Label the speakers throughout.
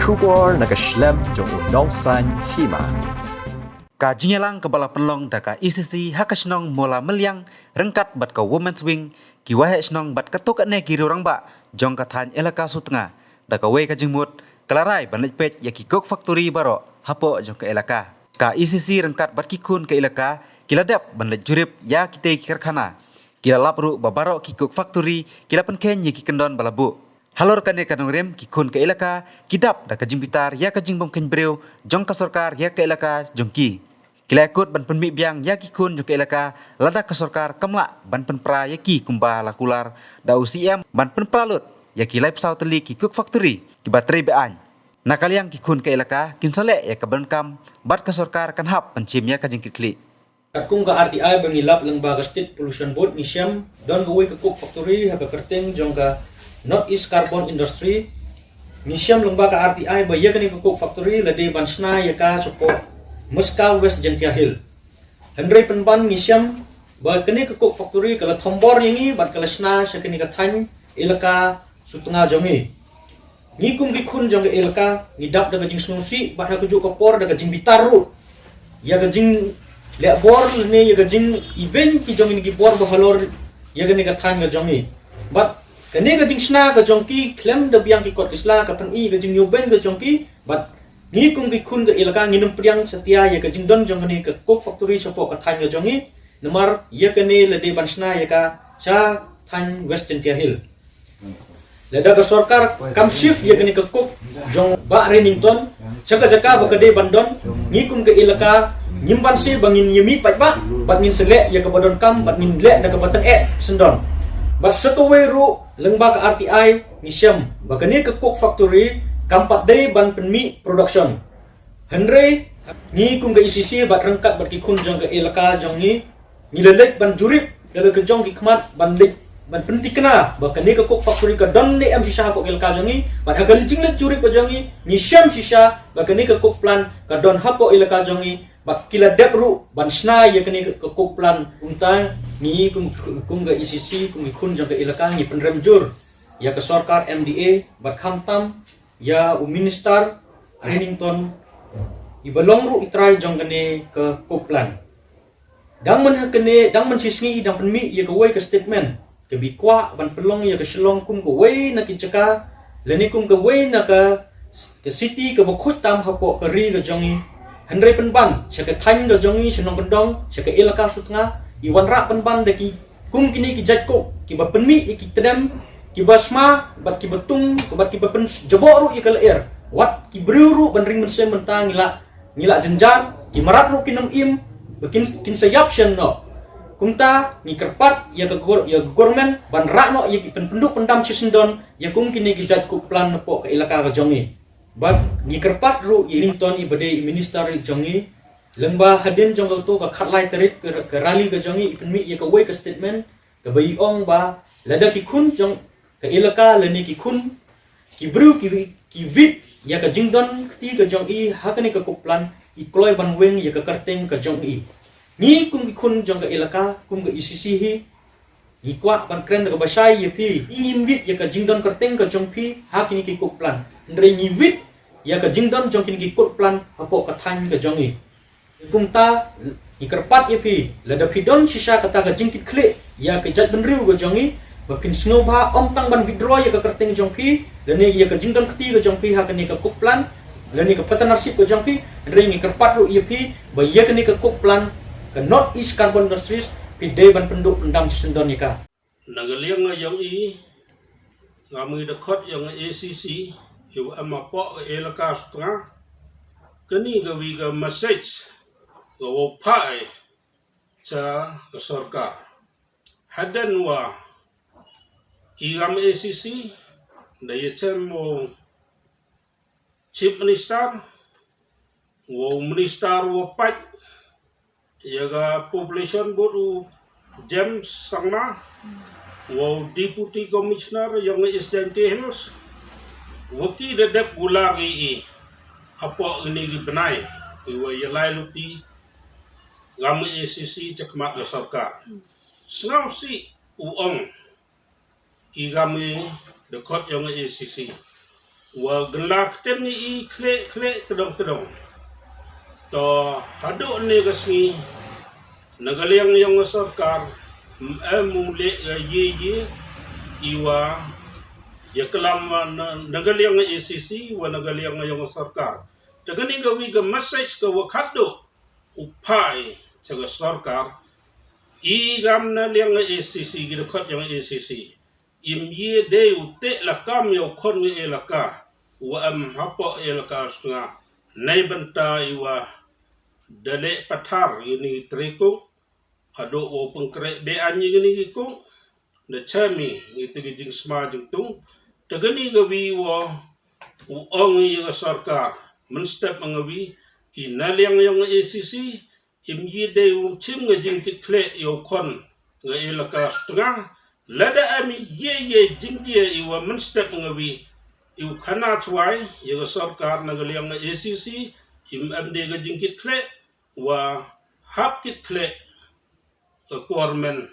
Speaker 1: Shubor nagaslem jong udongsan hima.
Speaker 2: Ka jingelang kepala penlong daka ICC hakasnong mola meliang rengkat bat ka women's wing ki wahe snong bat katuk ne ki rurang ba jong ka than elaka sutnga daka we ka jingmut kelarai banlej pet ya ki kok factory baro hapo jong ka elaka ka ICC rengkat bat ki kun ka elaka kiladap banlej jurip ya kite karkhana kila lapru babaro ki kok factory kila penken ya ki kendon balabu halor kane kanong rem ki kun ka elaka kidap da ka jingbitar ya ka jingbom ken breu jong ka sarkar ya ka elaka jongki kila ikut ban penmi biang ya ki kun jong ka elaka lada ka sarkar kamla ban penpra ya ki kumba lakular da UCM ban penpralut ya ki live south li ki cook factory ki bateri bean nakaliang ki kun ka elaka kinsale ya ka bankam bat ka sarkar kan hap pencim ya ka jingkikli
Speaker 3: Kung ka RTI bangilap Lembaga State Pollution Board ni Siyam don gawai ke cook factory haka kerteng jong ka North East Carbon Industry ni Siyam lembaga RTI ba ya kani ke cook factory lade bansna ya ka support Moscow West Gentia Hill Henry penban ni Siyam ba kani ke cook factory kala thombor ini bat kala sna sa kani ka than ilaka sutanga jongi ni kum gi khun jong ka ilaka ni dap daga jing snusi bat ha kuju ka por daga jing bitaru ya ga jing le bor ne ya ga jing event ki jong ni ki bor ba halor ya ga ni ka than ga jongi bat kani ka jing sna ka jongki klem da biang ki kot isla ka pan i ka jing yoben ka jongki bat ni kum ki khun ka ilaka nginum priang setia ya ka jing don jong ni ka cook factory sapo ka than ga jongi nomor ya kani le de bansna ya ka sa than West Gentia Hill leda ka sarkar kam shift ya kani ka cook jong ba Renington jaka jaka ba ka de bandon ni kum ka ilaka nyimban si bangin yemi pat ba bat ngin selek ya ka badon kam bat ngin lek da ka batang sendon bat setowe ru lembaga RTI ni Siyam bakani ka cook factory kampat day ban penmi production Henry ni kum ka ICC bat rengkat bat ki kun jong ka elaka jong ni lelek ban jurip daga ke jong ki khmat ban lek ban penti kena bakani ka cook factory ka don ne am sisa ko elaka jong ni bat hagal jinglek jurip ka jong ni Siyam sisa bakani ka cook plan ka don hapo elaka jong ni bak kila depru ban sna ya kani ka cook plan unta ni kum ga ICC kum kun jong ka ilaka ni penrem jur ya ka sarkar MDA bat khamtam ya minister Renington ibalong ru itrai jong kani ka cook plan dang man hakane dang man sisngi dang penmi ya ka wai ka statement ke bikwa ban pelong ya ka shlong kum ka wai na kichaka leni kum ka wai na ka city ka bokhut tam hapo ka ri ka jongi Henry penban syaka than ga jongi senong kendong syaka ilaka sutnga iwan ra penban daki kum kini ki jatko ki ba penmi ki tedam ki basma bat ki betung bat ki pen jebok ru ki kalair wat ki bruru ban ring mense mentang ngila jenjang ki marat ru kinam im bakin kin sayap syen no kumta ni kerpat ya ka government ban ra no ya ki penduk pendam cisendon ya kum kini ki jatko plan nepo ka ilaka ga jongi bat ni kerpat ru Renington ibade minister jongi lemba hadin jong to ka khatlai terit ke rally ka jongi ipenmi ya ka wai ka statement ka bai ong ba lada ki khun jong ka ilaka leni ki khun ki bru ki vit ya ka jingdon ti ka jong i hakani ka kuplan i kloi ban weng ya ka karteng ka jong i ni kum ki khun jong ka ilaka kum ka ICC hi i kwa ban kren ka basai ya pi i vit ya ka jingdon karteng ka jong pi hakini ki kuplan ndre ni vit ya ka jingdon jong kini ki kuplan apo ka than ka jong i kumta ikerpat ya pi lada pidon sisa kata ka jingkit klik ya ka jat benriu ka jongi bakin snow ba om tang ban withdraw ya ka kerteng jong pi lene ya ka jingdon keti ka jong pi ha kani ka cook plan lene ka partnership ka jong pi ring ikerpat ru ya pi ba ya kani ka cook plan ka North East Carbon Industries pi de ban penduk pendam sendon ya ka
Speaker 4: nagaliang yang i ngamui dekot yang ACC yu amapo elaka setengah kini gawi ga message gawo pai sa sarkar hadan wa igam ACC daya mo chief minister wo minister wo pat yaga population board James Sangma wo deputy commissioner yang Gentia Hills waki dedep gulagi apo ini benai iwa yalai luti gamu ACC cekmak ga sarkar snau si uong igami dekot yang ACC wa gelak ten i kle tedong to hadu ne gasni nagaliang yang sarkar mule ye iwa ya kelam nagaliang ACC wa nagaliang yang sarkar dagani gawi ga message ka wakado upai saga sarkar i gam na liang ACC gi dekat yang ACC im ye de ute lakam yo kon nge elaka wa am hapo elaka sunga nai banta iwa dale pathar ini triko hado wo pengkre be anyi gini ko na chami itu gijing sma jing tung tagani gawi wo ong yi sarkar menstep mangawi inaliang yang ACC im ye de chim ngajing kle yo kon nge elaka sunga lada ami ye jingjie iwa menstep ngawi iu khana chuai ye sarkar nagaliang ACC im amde ga jingkit kle wa hap kit kle kormen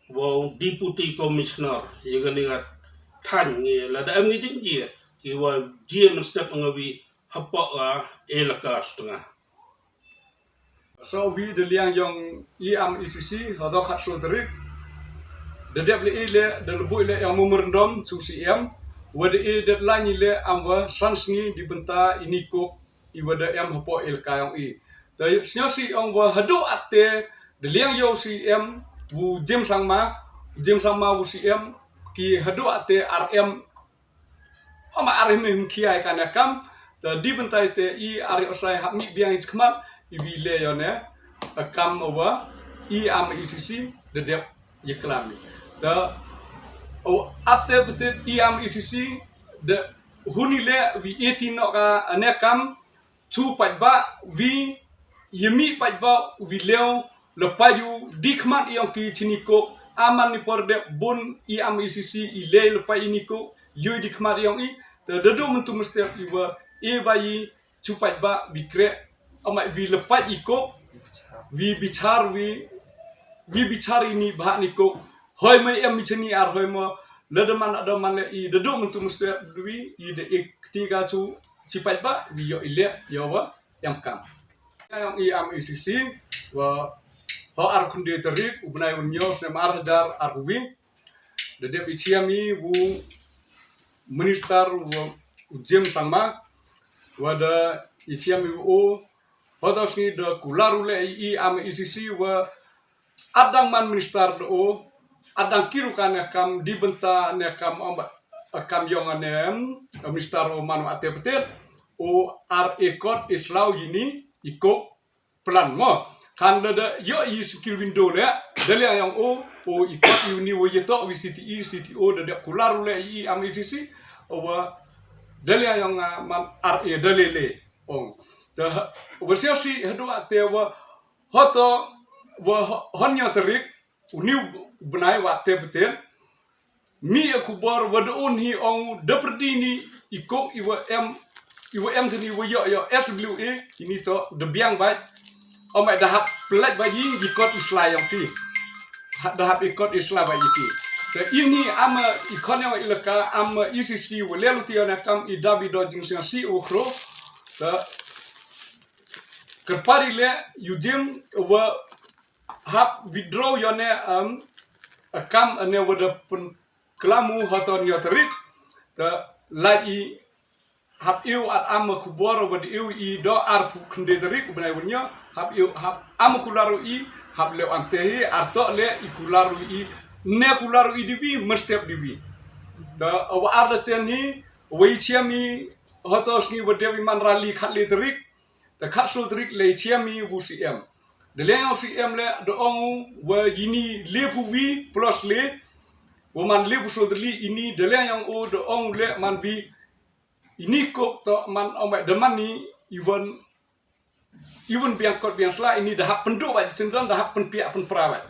Speaker 4: wa deputy commissioner ye ga ningat than nge lada ami jingjie iwa jie menstep ngawi hapa ga elaka setengah.
Speaker 5: So we the liang yang ECC hado khat so terik dedap le ile de lebu ile yang memerdom su CM wada e deadline ile amwa sansni dibenta iniko iwada em hapo il kayong i da snyosi ongwa hado ate de liang yo CM wu jim sangma wu CM ki hado ate RM ama RM kiai kanakam da dibenta ite i ari osai hakmi biang iskmat ibile yone akam owa ECC dedap yeklami da ate betet ECC de hunile wi etino ka anekam chu pajba wi yemi pajba wi leo lepayu dikmat yang ki chiniko aman ni porde bon ECC ile lepai iniko yu dikmat yang i da dedo mentu mesti iwa e bayi chu pajba wi kre ama wi lepai iko wi bichar ini bah niko hoi mai em michani ar hoi mo ledeman adaman le I dedo mentu mesti dui I de ketiga chu cipat ba wi yo ile yo wa yang kam yang ECC wa ho ar kunde terik ubnai unyo se mar hajar ar wi de de bichiami wu minister wa ujem sangma wa da ichiami o hodos ni de kularule ECC wa adang man minister do adang kirukan akam dibenta nekam akam yonganem minister manu ate betet o ar ekot islau yini iko plan mo kan leda yo I skill window le dele yang o ikot uni wo yeto WCTE CTO de kularule ECC o dele yang man ar delele ong da overseasi hadu ate wa hoto wa honyo terik uniu benai waktu betul mi aku bar wada hi ong deperdini ikok iwa em seni iwa yo SWA ini to de biang baik omai dahap pelat bayi ikot Islam yang ti dahap ikot Islam bayi ti ini ama ikon yang ilaka ama ECC walelu ti anakam idabi dojing sing si okro ta kerpari le yujem wa hap withdraw yone akam ane wada pun kelamu hoton yoterik ta lai hap iu at ama kubor wada iu I do arpu kunde terik benai bunyo hap ama kularu I hap le antehi arto le ikularu I ne kularu I divi mestep divi ta awa arda tenhi wai chiami hotos ni wada man rali khatli terik ta khatsul terik le chiami wu CM de leng CM le do ong wa yini lepu wi plus le wa man lepu so de ini de leng yang o do ong le man bi ini ko to man omai de man ni even biang kot biang sla ini dah penduk wa sendron dah penpia pen perawat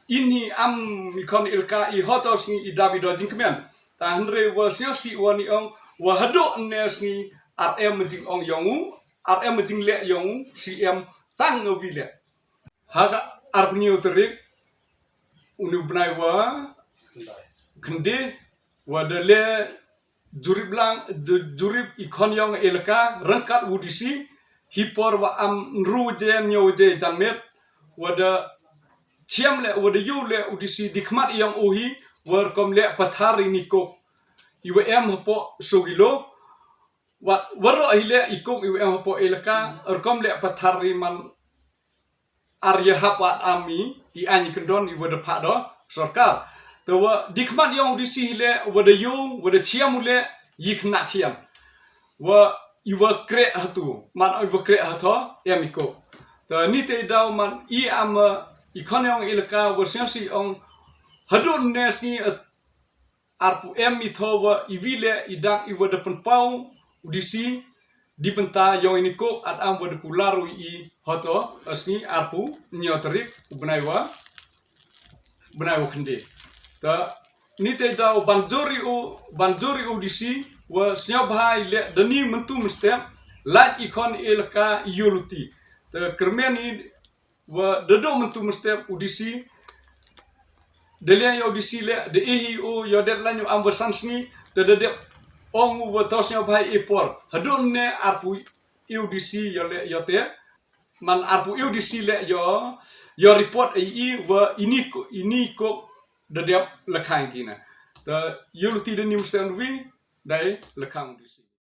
Speaker 5: ini am mikon ilka I hotos ni idabi do jingkmen ta andre wa si wani ong wa hado nes ni RM jing ong yongu RM jing le yongu CM tang ngawile haga arbni uterik uni benai wa gende wa dele jurib ikon yang elaka rengkat udisi hipor wa am ruje nyoje janmet wada ciam le wada yu le udisi dikmat yang uhi war kom le pathari niko IWM hapo sugilo wat waro ile ikok IWM hapo elaka kom le pathari man arya hapa ami di ani kendon iwada pado sarkar tawa dikmat yang udisi le wada yu wada ciam le yikna khiam wa iwa kre hatu man iwa kre hato emiko ta ni te daw man I am ikon yang ilaka wa sensi on hadun nesni arpu emito wa ivile idang iwa depan pau udisi dipenta yang ini ko at am wa dekularu I hoto asni arpu nyoterik benaiwa khende ta ni te daw banjori udisi wa syabhai le dani mentu mestem lat ikon elka yuluti te kermeni wa dedo mentu mestem udisi delian udisi le de ehi o yodet lanyu ambasansni te dedep ong wa tosnya bhai epor hadun ne arpu udisi yole yote man arpu udisi le yo report ai wa ini ko dedep lekhang kina te yuluti dani mestem wi dai lekang udisi